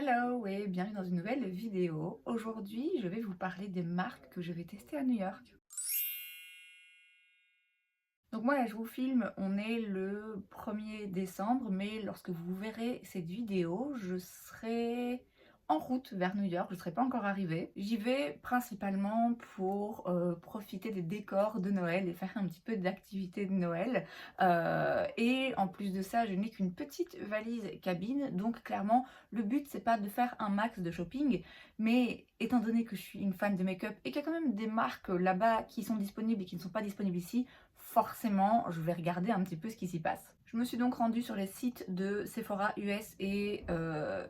Hello et bienvenue dans une nouvelle vidéo. Aujourd'hui, je vais vous parler des marques que je vais tester à New York. Donc moi là je vous filme, on est le 1er décembre, mais lorsque vous verrez cette vidéo, je serai en route vers New York, je ne serai pas encore arrivée. J'y vais principalement pour profiter des décors de Noël et faire un petit peu d'activité de Noël. Et en plus de ça, je n'ai qu'une petite valise cabine, donc clairement le but c'est pas de faire un max de shopping, mais étant donné que je suis une fan de make-up et qu'il y a quand même des marques là-bas qui sont disponibles et qui ne sont pas disponibles ici, forcément, je vais regarder un petit peu ce qui s'y passe. Je me suis donc rendue sur les sites de Sephora US et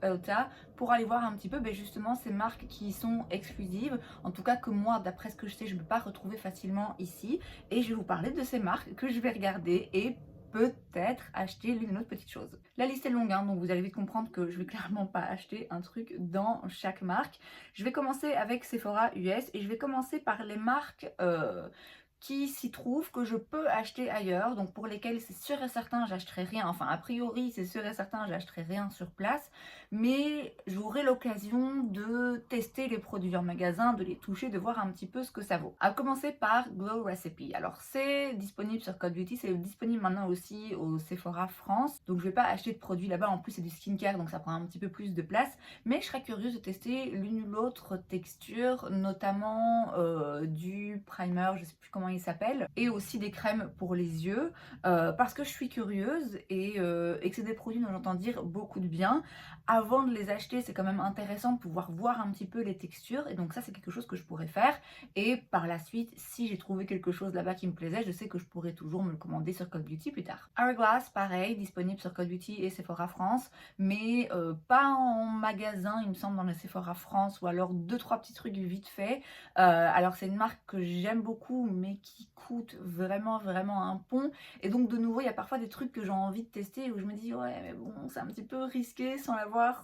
Ulta pour aller voir un petit peu justement ces marques qui sont exclusives, en tout cas que moi, d'après ce que je sais, je ne peux pas retrouver facilement ici. Et je vais vous parler de ces marques que je vais regarder et peut-être acheter l'une ou l'autre petite chose. La liste est longue, hein, donc vous allez vite comprendre que je vais clairement pas acheter un truc dans chaque marque. Je vais commencer avec Sephora US et je vais commencer par les marques qui s'y trouvent que je peux acheter ailleurs, donc pour lesquels c'est sûr et certain j'achèterai rien, enfin a priori c'est sûr et certain j'achèterai rien sur place, mais j'aurai l'occasion de tester les produits en magasin, de les toucher, de voir un petit peu ce que ça vaut. À commencer par Glow Recipe. Alors c'est disponible sur Code Beauty, c'est disponible maintenant aussi au Sephora France, donc je vais pas acheter de produits là-bas, en plus c'est du skincare donc ça prend un petit peu plus de place, mais je serais curieuse de tester l'une ou l'autre texture, notamment du primer, je sais plus comment il s'appelle, et aussi des crèmes pour les yeux, parce que je suis curieuse et que c'est des produits dont j'entends dire beaucoup de bien. Avant de les acheter, c'est quand même intéressant de pouvoir voir un petit peu les textures, et donc ça c'est quelque chose que je pourrais faire, et par la suite, si j'ai trouvé quelque chose là-bas qui me plaisait, je sais que je pourrais toujours me le commander sur Code Beauty plus tard. Hourglass, pareil, disponible sur Code Beauty et Sephora France, mais pas en magasin, il me semble, dans le Sephora France, ou alors 2-3 petits trucs vite fait. Alors c'est une marque que j'aime beaucoup, mais qui coûte vraiment un pont. Et donc de nouveau, il y a parfois des trucs que j'ai envie de tester où je me dis ouais, mais bon, c'est un petit peu risqué sans l'avoir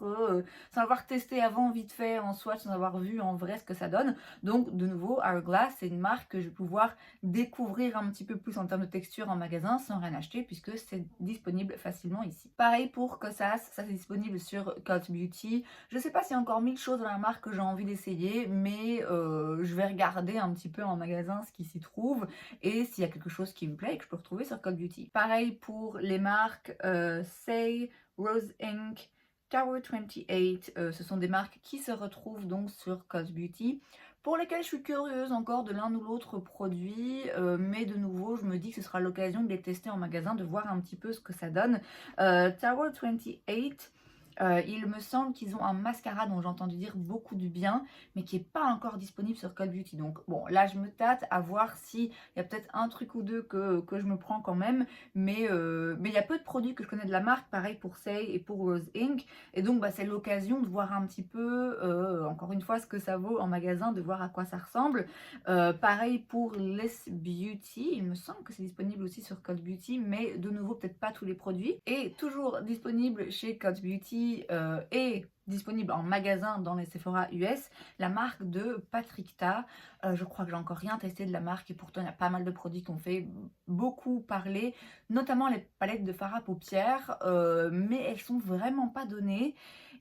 testé avant vite fait en swatch, sans avoir vu en vrai ce que ça donne. Donc de nouveau, Hourglass, c'est une marque que je vais pouvoir découvrir un petit peu plus en termes de texture en magasin sans rien acheter puisque c'est disponible facilement ici. Pareil pour Kosas, ça c'est disponible sur Cult Beauty. Je sais pas s'il y a encore 1000 choses dans la marque que j'ai envie d'essayer, mais je vais regarder un petit peu en magasin ce qui s'y trouve et s'il y a quelque chose qui me plaît et que je peux retrouver sur Cult Beauty. Pareil pour les marques Say, Rose Inc, Tower 28, ce sont des marques qui se retrouvent donc sur Cult Beauty, pour lesquelles je suis curieuse encore de l'un ou l'autre produit, mais de nouveau je me dis que ce sera l'occasion de les tester en magasin, de voir un petit peu ce que ça donne. Tower 28, il me semble qu'ils ont un mascara dont j'ai entendu dire beaucoup du bien, mais qui n'est pas encore disponible sur Cult Beauty. Donc bon, là je me tâte à voir s'il y a peut-être un truc ou deux que je me prends quand même, mais il y a peu de produits que je connais de la marque, pareil pour Say et pour Rose Inc. Et donc c'est l'occasion de voir un petit peu, encore une fois, ce que ça vaut en magasin, de voir à quoi ça ressemble. Pareil pour Less Beauty, il me semble que c'est disponible aussi sur Cult Beauty, mais de nouveau peut-être pas tous les produits. Et toujours disponible chez Cult Beauty et disponible en magasin dans les Sephora US, la marque de Patricta. Je crois que j'ai encore rien testé de la marque et pourtant il y a pas mal de produits qui ont fait beaucoup parler, notamment les palettes de fard à paupières, mais elles sont vraiment pas données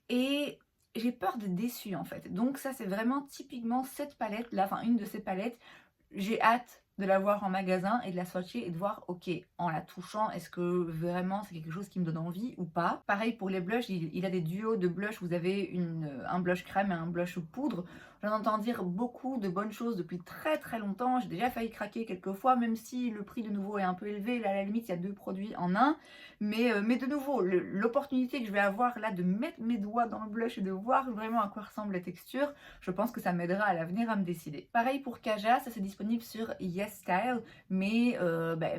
et j'ai peur d'être déçue en fait. Donc ça c'est vraiment typiquement cette palette là, enfin une de ces palettes. J'ai hâte de la voir en magasin et de la swatcher et de voir, ok, en la touchant, est-ce que vraiment c'est quelque chose qui me donne envie ou pas. Pareil pour les blushs, il a des duos de blush, vous avez un blush crème et un blush poudre. J'en entends dire beaucoup de bonnes choses depuis très longtemps, j'ai déjà failli craquer quelques fois, même si le prix de nouveau est un peu élevé, là à la limite il y a deux produits en un, mais de nouveau, l'opportunité que je vais avoir là de mettre mes doigts dans le blush et de voir vraiment à quoi ressemble la texture, je pense que ça m'aidera à l'avenir à me décider. Pareil pour Kaja, ça c'est disponible sur YesStyle, mais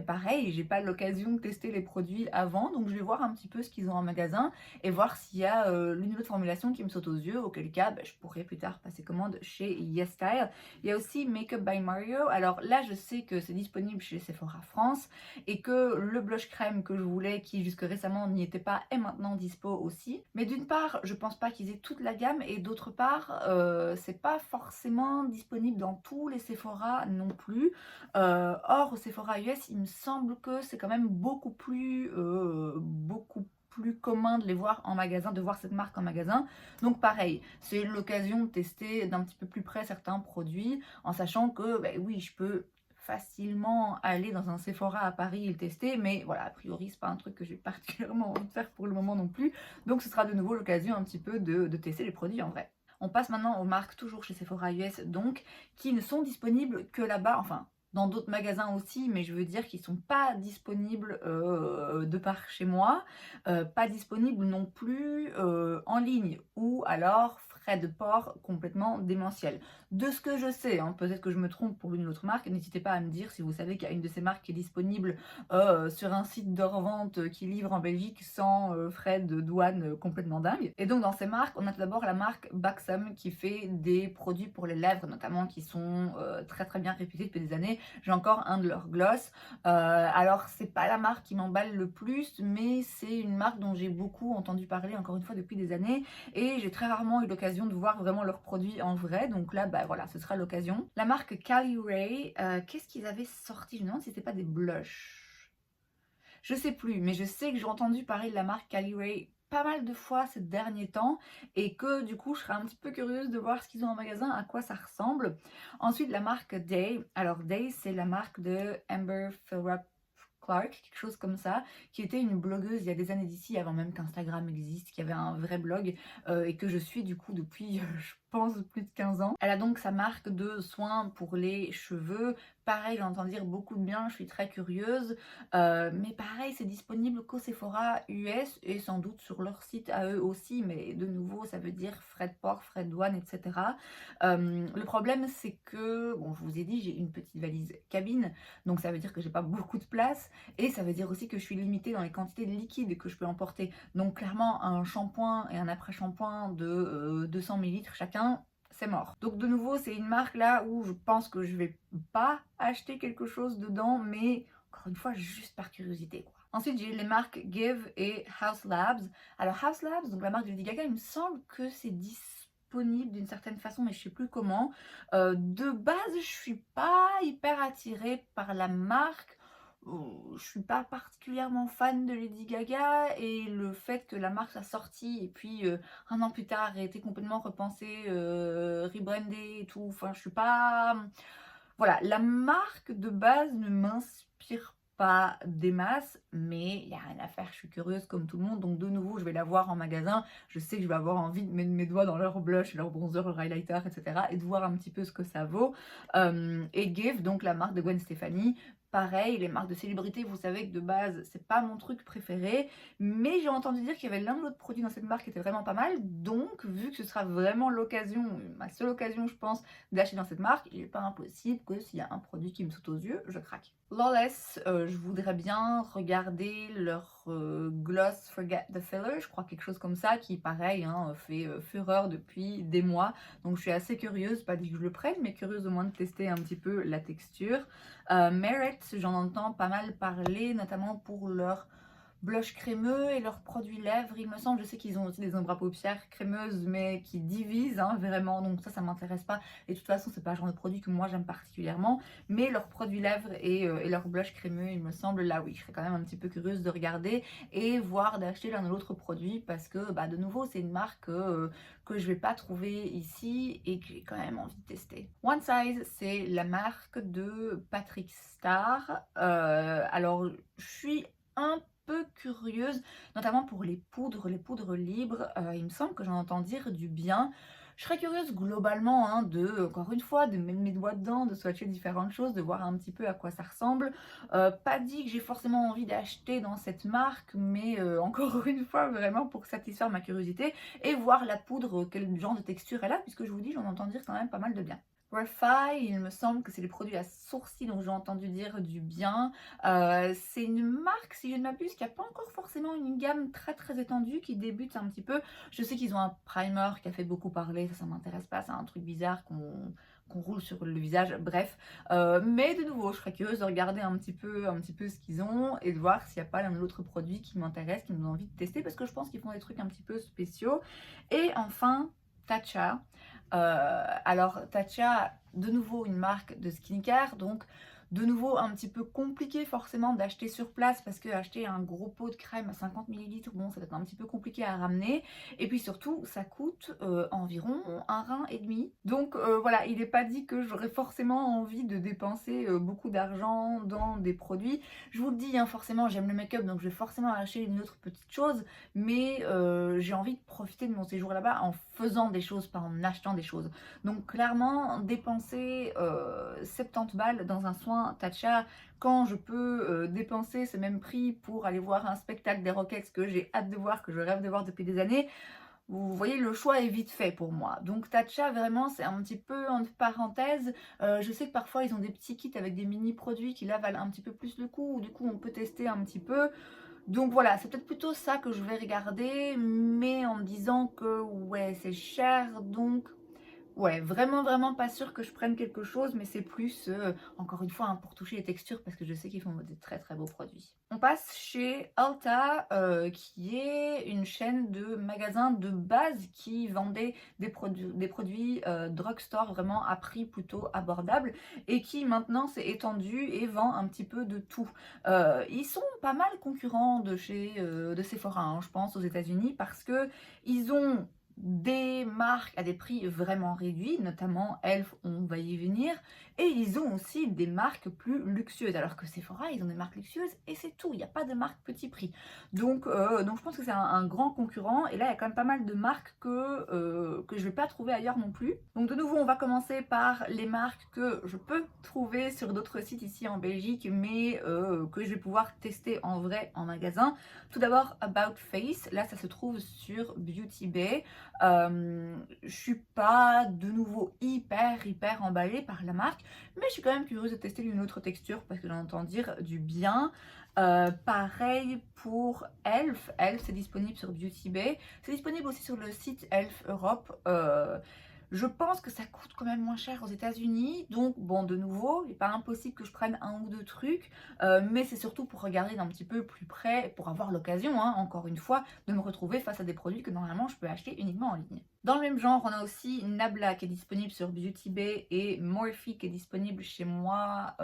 pareil, j'ai pas l'occasion de tester les produits avant, donc je vais voir un petit peu ce qu'ils ont en magasin et voir s'il y a l'une ou l'autre formulation qui me saute aux yeux, auquel cas je pourrais plus tard passer commande chez YesStyle. Il y a aussi Makeup by Mario, alors là je sais que c'est disponible chez Sephora France et que le blush crème que je voulais, qui jusque récemment n'y était pas, est maintenant dispo aussi. Mais d'une part, je pense pas qu'ils aient toute la gamme et d'autre part, c'est pas forcément disponible dans tous les Sephora non plus. Or, au Sephora US, il me semble que c'est quand même beaucoup plus commun de les voir en magasin, de voir cette marque en magasin. Donc pareil, c'est l'occasion de tester d'un petit peu plus près certains produits, en sachant que oui, je peux facilement aller dans un Sephora à Paris et le tester, mais voilà, a priori c'est pas un truc que j'ai particulièrement envie de faire pour le moment non plus, donc ce sera de nouveau l'occasion un petit peu de tester les produits en vrai. On passe maintenant aux marques toujours chez Sephora US donc, qui ne sont disponibles que là-bas, enfin dans d'autres magasins aussi, mais je veux dire qu'ils sont pas disponibles de par chez moi, pas disponibles non plus en ligne, ou alors frais de port complètement démentiels. De ce que je sais, hein, peut-être que je me trompe pour l'une ou l'autre marque, n'hésitez pas à me dire si vous savez qu'il y a une de ces marques qui est disponible sur un site de revente qui livre en Belgique sans frais de douane complètement dingue. Et donc dans ces marques, on a tout d'abord la marque Baxam qui fait des produits pour les lèvres notamment qui sont très très bien réputés depuis des années. J'ai encore un de leurs gloss. Alors c'est pas la marque qui m'emballe le plus, mais c'est une marque dont j'ai beaucoup entendu parler encore une fois depuis des années et j'ai très rarement eu l'occasion de voir vraiment leurs produits en vrai, donc là voilà, ce sera l'occasion. La marque Cali Ray, qu'est-ce qu'ils avaient sorti? Je me demande si c'était pas des blushs. Je sais plus, mais je sais que j'ai entendu parler de la marque Cali Ray pas mal de fois ces derniers temps et que du coup je serais un petit peu curieuse de voir ce qu'ils ont en magasin, à quoi ça ressemble. Ensuite la marque Day, alors Day c'est la marque de Amber Phillip Clark, quelque chose comme ça, qui était une blogueuse il y a des années d'ici, avant même qu'Instagram existe, qui avait un vrai blog et que je suis du coup depuis, je pense, plus de 15 ans. Elle a donc sa marque de soins pour les cheveux. Pareil, j'entends dire beaucoup de bien, je suis très curieuse. Mais pareil, c'est disponible qu'au Sephora US et sans doute sur leur site à eux aussi, mais de nouveau, ça veut dire frais de port, frais de douane, etc. Le problème, c'est que, bon, je vous ai dit, j'ai une petite valise cabine, donc ça veut dire que j'ai pas beaucoup de place et ça veut dire aussi que je suis limitée dans les quantités de liquide que je peux emporter. Donc clairement, un shampoing et un après-shampoing de 200 ml chacun, c'est mort. Donc de nouveau, c'est une marque là où je pense que je vais pas acheter quelque chose dedans, mais encore une fois, juste par curiosité, quoi. Ensuite, j'ai les marques Give et House Labs. Alors House Labs, donc la marque de Lady Gaga, il me semble que c'est disponible d'une certaine façon, mais je sais plus comment. De base, je suis pas hyper attirée par la marque. Je suis pas particulièrement fan de Lady Gaga et le fait que la marque soit sortie et puis un an plus tard ait été complètement repensée, rebrandée et tout, enfin je suis pas... Voilà, la marque de base ne m'inspire pas des masses, mais il n'y a rien à faire, je suis curieuse comme tout le monde, donc de nouveau je vais la voir en magasin, je sais que je vais avoir envie de mettre mes doigts dans leur blush, leur bronzer, leur highlighter, etc. et de voir un petit peu ce que ça vaut. Et Give, donc la marque de Gwen Stefani, pareil, les marques de célébrité, vous savez que de base, c'est pas mon truc préféré, mais j'ai entendu dire qu'il y avait l'un ou l'autre produit dans cette marque qui était vraiment pas mal, donc vu que ce sera vraiment l'occasion, ma seule occasion je pense, d'acheter dans cette marque, il n'est pas impossible que s'il y a un produit qui me saute aux yeux, je craque. Lawless, je voudrais bien regarder leur gloss Forget the Filler, je crois quelque chose comme ça, qui pareil hein, fait fureur depuis des mois, donc je suis assez curieuse, pas dit que je le prenne, mais curieuse au moins de tester un petit peu la texture. Merit, j'en entends pas mal parler, notamment pour leur blush crémeux et leurs produits lèvres, il me semble. Je sais qu'ils ont aussi des ombres à paupières crémeuses, mais qui divisent hein, vraiment, donc ça m'intéresse pas. Et de toute façon, c'est pas le genre de produit que moi j'aime particulièrement. Mais leurs produits lèvres et leurs blush crémeux, il me semble, là oui, je serais quand même un petit peu curieuse de regarder et voir d'acheter l'un ou l'autre produit parce que, de nouveau, c'est une marque que je vais pas trouver ici et que j'ai quand même envie de tester. One Size, c'est la marque de Patrick Star. Alors, je suis un peu curieuse, notamment pour les poudres libres. Il me semble que j'en entends dire du bien. Je serais curieuse globalement hein, encore une fois, de mettre mes doigts dedans, de swatcher différentes choses, de voir un petit peu à quoi ça ressemble. Pas dit que j'ai forcément envie d'acheter dans cette marque, mais encore une fois, vraiment pour satisfaire ma curiosité et voir la poudre, quel genre de texture elle a, puisque je vous dis, j'en entends dire quand même pas mal de bien. Refi, il me semble que c'est les produits à sourcils dont j'ai entendu dire du bien. C'est une marque, si je ne m'abuse, qui n'a pas encore forcément une gamme très très étendue, qui débute un petit peu. Je sais qu'ils ont un primer qui a fait beaucoup parler, ça m'intéresse pas, c'est un truc bizarre qu'on roule sur le visage, bref. Mais de nouveau, je serais curieuse de regarder un petit peu ce qu'ils ont et de voir s'il n'y a pas l'un ou l'autre produit qui m'intéresse, qui me donne envie de tester, parce que je pense qu'ils font des trucs un petit peu spéciaux. Et enfin, Tatcha. Alors Tatcha, de nouveau une marque de skincare, donc De nouveau, un petit peu compliqué forcément d'acheter sur place parce que acheter un gros pot de crème à 50 millilitres, bon, ça va être un petit peu compliqué à ramener. Et puis surtout, ça coûte environ un rein et demi. Donc voilà, il n'est pas dit que j'aurais forcément envie de dépenser beaucoup d'argent dans des produits. Je vous le dis, hein, forcément, j'aime le make-up, donc je vais forcément acheter une autre petite chose. Mais j'ai envie de profiter de mon séjour là-bas en faisant des choses, pas en achetant des choses. Donc clairement, dépenser 70 balles dans un soin Tatcha, quand je peux dépenser ce même prix pour aller voir un spectacle des Rockets que j'ai hâte de voir, que je rêve de voir depuis des années, vous voyez, le choix est vite fait pour moi. Donc Tatcha, vraiment, c'est un petit peu entre parenthèses. Je sais que parfois, ils ont des petits kits avec des mini-produits qui là valent un petit peu plus le coup, ou du coup, on peut tester un petit peu. Donc voilà, c'est peut-être plutôt ça que je vais regarder, mais en me disant que ouais, c'est cher, donc ouais, vraiment, vraiment pas sûre que je prenne quelque chose, mais c'est plus, encore une fois, hein, pour toucher les textures, parce que je sais qu'ils font des très très beaux produits. On passe chez Ulta, qui est une chaîne de magasins de base qui vendait des produits drugstore vraiment à prix plutôt abordable et qui maintenant s'est étendu et vend un petit peu de tout. Ils sont pas mal concurrents de Sephora, hein, je pense, aux États-Unis, parce que ils ont des marques à des prix vraiment réduits, notamment Elf, on va y venir, et ils ont aussi des marques plus luxueuses, alors que Sephora, ils ont des marques luxueuses et c'est tout, il n'y a pas de marque petit prix. Donc je pense que c'est un grand concurrent, et là il y a quand même pas mal de marques que je ne vais pas trouver ailleurs non plus. Donc de nouveau, on va commencer par les marques que je peux trouver sur d'autres sites ici en Belgique, mais que je vais pouvoir tester en vrai en magasin. Tout d'abord, About Face, là ça se trouve sur Beauty Bay. Je suis pas de nouveau hyper emballée par la marque, mais je suis quand même curieuse de tester une autre texture parce que j'en entends dire du bien. Pareil pour Elf. Elf, c'est disponible sur Beauty Bay. C'est disponible aussi sur le site Elf Europe. Je pense que ça coûte quand même moins cher aux États-Unis, donc bon, de nouveau, il n'est pas impossible que je prenne un ou deux trucs, mais c'est surtout pour regarder d'un petit peu plus près, pour avoir l'occasion, hein, encore une fois, de me retrouver face à des produits que normalement je peux acheter uniquement en ligne. Dans le même genre, on a aussi Nabla qui est disponible sur Beauty Bay et Morphe qui est disponible chez moi.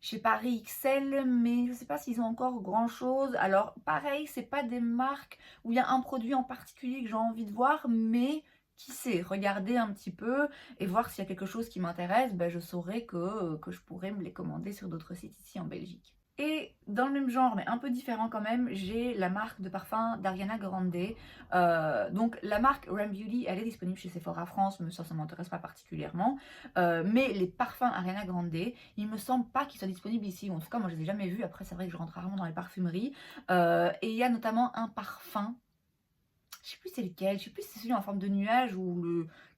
Chez Paris XL, mais je ne sais pas s'ils ont encore grand chose. Alors pareil, c'est pas des marques où il y a un produit en particulier que j'ai envie de voir, mais qui sait, regarder un petit peu et voir s'il y a quelque chose qui m'intéresse, ben, je saurais que je pourrais me les commander sur d'autres sites ici en Belgique. Et dans le même genre, mais un peu différent quand même, j'ai la marque de parfum d'Ariana Grande. Donc la marque Ram Beauty, elle est disponible chez Sephora France, mais ça ne m'intéresse pas particulièrement. Mais les parfums Ariana Grande, il me semble pas qu'ils soient disponibles ici. En tout cas, moi je les ai jamais vus. Après, c'est vrai que je rentre rarement dans les parfumeries. Et il y a notamment un parfum, je sais plus c'est lequel, je sais plus si c'est celui en forme de nuage ou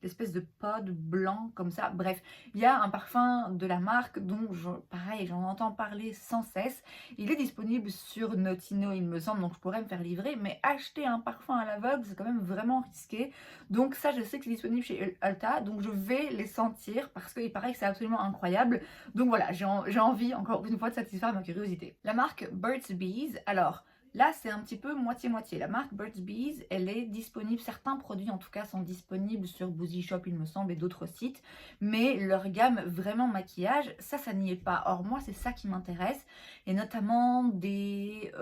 l'espèce de pod blanc comme ça. Bref, il y a un parfum de la marque dont, pareil, j'en entends parler sans cesse. Il est disponible sur Notino, il me semble, donc je pourrais me faire livrer. Mais acheter un parfum à l'aveugle, c'est quand même vraiment risqué. Donc ça, je sais que c'est disponible chez Ulta, donc je vais les sentir parce qu'il paraît que c'est absolument incroyable. Donc voilà, j'ai envie, encore une fois, de satisfaire ma curiosité. La marque Burt's Bees, alors... Là, c'est un petit peu moitié-moitié. La marque Burt's Bees, elle est disponible, certains produits en tout cas sont disponibles sur Boozy Shop, il me semble, et d'autres sites. Mais leur gamme vraiment maquillage, ça n'y est pas. Or, moi, c'est ça qui m'intéresse. Et notamment des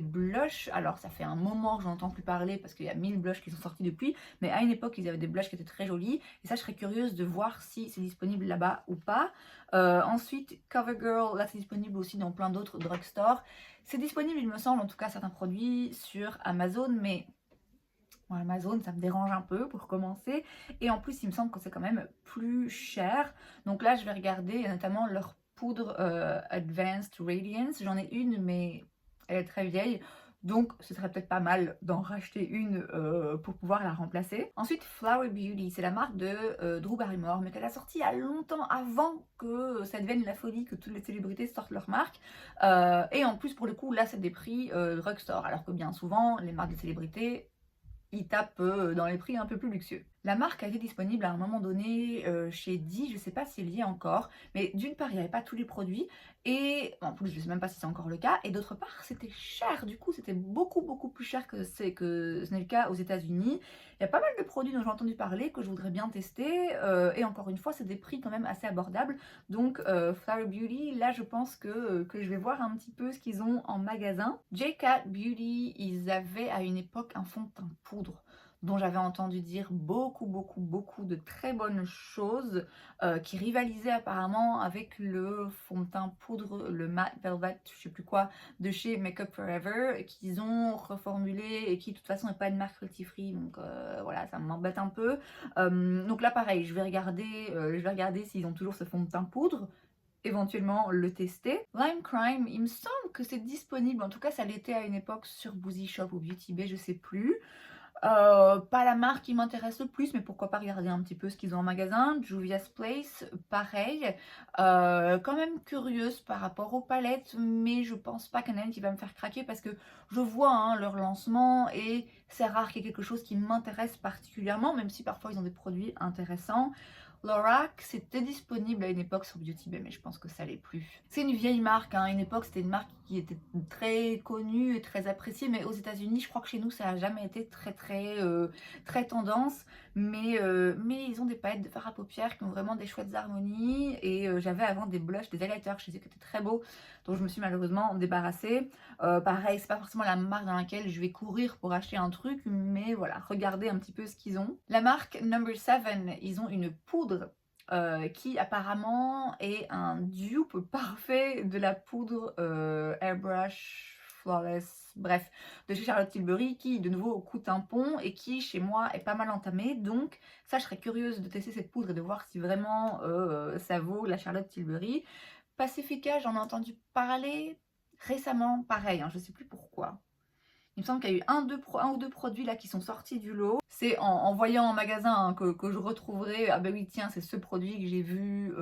blushs. Alors, ça fait un moment que j'en entends plus parler parce qu'il y a 1000 blushs qui sont sortis depuis. Mais à une époque, ils avaient des blushs qui étaient très jolis. Et ça, je serais curieuse de voir si c'est disponible là-bas ou pas. Ensuite, CoverGirl, là, c'est disponible aussi dans plein d'autres drugstores. C'est disponible, il me semble, en tout cas certains produits sur Amazon, mais bon, Amazon, ça me dérange un peu pour commencer. Et en plus, il me semble que c'est quand même plus cher. Donc là, je vais regarder notamment leur poudre Advanced Radiance. J'en ai une, mais elle est très vieille. Donc, ce serait peut-être pas mal d'en racheter une pour pouvoir la remplacer. Ensuite, Flower Beauty, c'est la marque de Drew Barrymore, mais qu'elle a sorti il y a longtemps avant que ça devienne la folie, que toutes les célébrités sortent leur marque. Et en plus, pour le coup, là, c'est des prix drugstore. Alors que bien souvent, les marques de célébrités, ils tapent dans les prix un peu plus luxueux. La marque a été disponible à un moment donné chez Di, je ne sais pas s'il y est encore, mais d'une part, il n'y avait pas tous les produits, et en plus, je ne sais même pas si c'est encore le cas, et d'autre part, c'était cher, du coup, c'était beaucoup, beaucoup plus cher que ce n'est le cas aux États-Unis. Il y a pas mal de produits dont j'ai entendu parler que je voudrais bien tester, et encore une fois, c'est des prix quand même assez abordables. Donc, Flower Beauty, là, je pense que je vais voir un petit peu ce qu'ils ont en magasin. J-Cat Beauty, ils avaient à une époque un fond de teint poudre dont j'avais entendu dire beaucoup, beaucoup, beaucoup de très bonnes choses, qui rivalisait apparemment avec le fond de teint poudre, le Matte Velvet, je sais plus quoi, de chez Makeup Forever, qu'ils ont reformulé et qui de toute façon n'est pas une marque cruelty-free, donc voilà, ça m'embête un peu. Donc là pareil, je vais regarder s'ils ont toujours ce fond de teint poudre, éventuellement le tester. Lime Crime, il me semble que c'est disponible, en tout cas ça l'était à une époque sur Boozy Shop ou Beauty Bay, je sais plus. Pas la marque qui m'intéresse le plus, mais pourquoi pas regarder un petit peu ce qu'ils ont en magasin. Juvia's Place, pareil. Quand même curieuse par rapport aux palettes, mais je pense pas qu'il y en a une qui va me faire craquer parce que je vois hein, leur lancement et c'est rare qu'il y ait quelque chose qui m'intéresse particulièrement, même si parfois ils ont des produits intéressants. Lorac, c'était disponible à une époque sur Beauty Bay, mais je pense que ça l'est plus. C'est une vieille marque, hein. À une époque c'était une marque qui était très connue et très appréciée, mais aux États-Unis, je crois que chez nous ça n'a jamais été très tendance. Mais ils ont des palettes de fard à paupières qui ont vraiment des chouettes harmonies. Et j'avais avant des blushs, des highlighters chez eux qui étaient très beaux, dont je me suis malheureusement débarrassée. Pareil, c'est pas forcément la marque dans laquelle je vais courir pour acheter un truc, mais voilà, regardez un petit peu ce qu'ils ont. La marque Number 7, ils ont une poudre qui apparemment est un dupe parfait de la poudre Airbrush Flawless, bref, de chez Charlotte Tilbury, qui de nouveau coûte un pont et qui chez moi est pas mal entamée. Donc ça, je serais curieuse de tester cette poudre et de voir si vraiment ça vaut la Charlotte Tilbury. Pacifica, j'en ai entendu parler récemment, pareil, hein, je sais plus pourquoi. Il me semble qu'il y a eu un ou deux produits là qui sont sortis du lot. C'est en voyant en magasin hein, que je retrouverai, ah ben oui tiens c'est ce produit que j'ai vu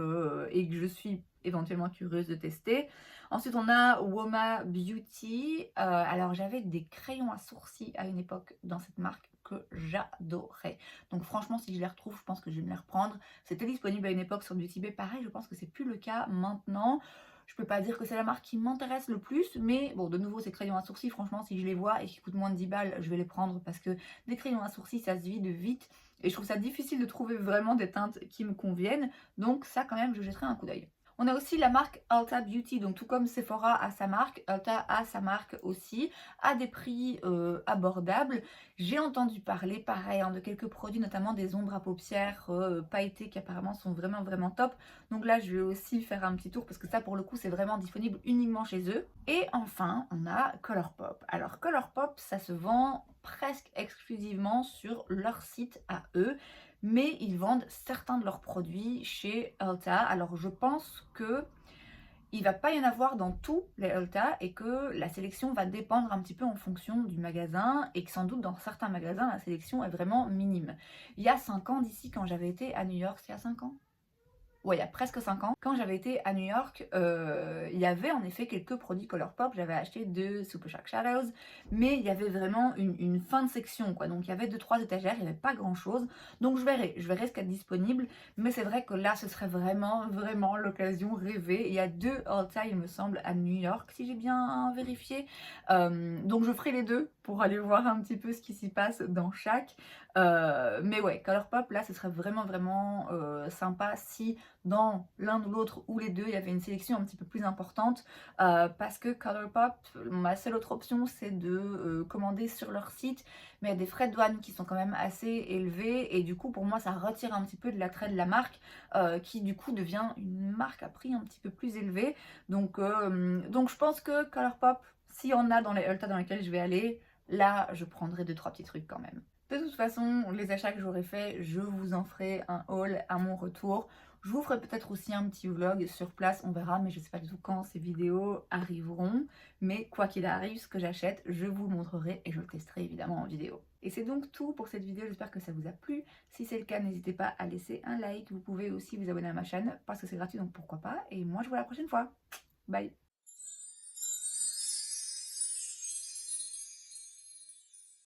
et que je suis éventuellement curieuse de tester. Ensuite on a Woma Beauty. Alors j'avais des crayons à sourcils à une époque dans cette marque que j'adorais. Donc franchement si je les retrouve je pense que je vais me les reprendre. C'était disponible à une époque sur Beauty Bay, pareil je pense que c'est plus le cas maintenant. Je peux pas dire que c'est la marque qui m'intéresse le plus, mais bon, de nouveau, ces crayons à sourcils, franchement, si je les vois et qu'ils coûtent moins de 10 balles, je vais les prendre parce que des crayons à sourcils, ça se vide vite et je trouve ça difficile de trouver vraiment des teintes qui me conviennent. Donc ça, quand même, je jetterai un coup d'œil. On a aussi la marque Ulta Beauty, donc tout comme Sephora a sa marque, Ulta a sa marque aussi, à des prix abordables. J'ai entendu parler, pareil, hein, de quelques produits, notamment des ombres à paupières pailletées qui apparemment sont vraiment vraiment top. Donc là, je vais aussi faire un petit tour parce que ça, pour le coup, c'est vraiment disponible uniquement chez eux. Et enfin, on a Colourpop. Alors Colourpop, ça se vend presque exclusivement sur leur site à eux, mais ils vendent certains de leurs produits chez Ulta. Alors je pense que il va pas y en avoir dans tous les Ulta et que la sélection va dépendre un petit peu en fonction du magasin et que sans doute dans certains magasins la sélection est vraiment minime. Il y a 5 ans d'ici quand j'avais été à New York, c'est il y a 5 ans? Ouais, il y a presque 5 ans, quand j'avais été à New York, il y avait en effet quelques produits Colourpop. J'avais acheté de Super Shock Shadows, mais il y avait vraiment une fin de section, quoi. Donc il y avait 2-3 étagères, il n'y avait pas grand-chose. Donc je verrai ce qu'il y a disponible. Mais c'est vrai que là, ce serait vraiment, vraiment l'occasion rêvée. Il y a 2 Ulta, il me semble, à New York, si j'ai bien vérifié. Donc je ferai les deux pour aller voir un petit peu ce qui s'y passe dans chaque. Mais ouais, Colourpop, là, ce serait vraiment, vraiment sympa si dans l'un ou l'autre ou les deux, il y avait une sélection un petit peu plus importante parce que Colourpop, ma seule autre option, c'est de commander sur leur site, mais il y a des frais de douane qui sont quand même assez élevés et du coup, pour moi, ça retire un petit peu de l'attrait de la marque qui, du coup, devient une marque à prix un petit peu plus élevé. Donc je pense que Colourpop, s'il y en a dans les Ulta dans lesquels je vais aller, là, je prendrai 2-3 petits trucs quand même. De toute façon, les achats que j'aurai fait, je vous en ferai un haul à mon retour. Je vous ferai peut-être aussi un petit vlog sur place, on verra, mais je ne sais pas du tout quand ces vidéos arriveront. Mais quoi qu'il arrive, ce que j'achète, je vous le montrerai et je le testerai évidemment en vidéo. Et c'est donc tout pour cette vidéo, j'espère que ça vous a plu. Si c'est le cas, n'hésitez pas à laisser un like. Vous pouvez aussi vous abonner à ma chaîne parce que c'est gratuit, donc pourquoi pas. Et moi, je vous vois la prochaine fois. Bye!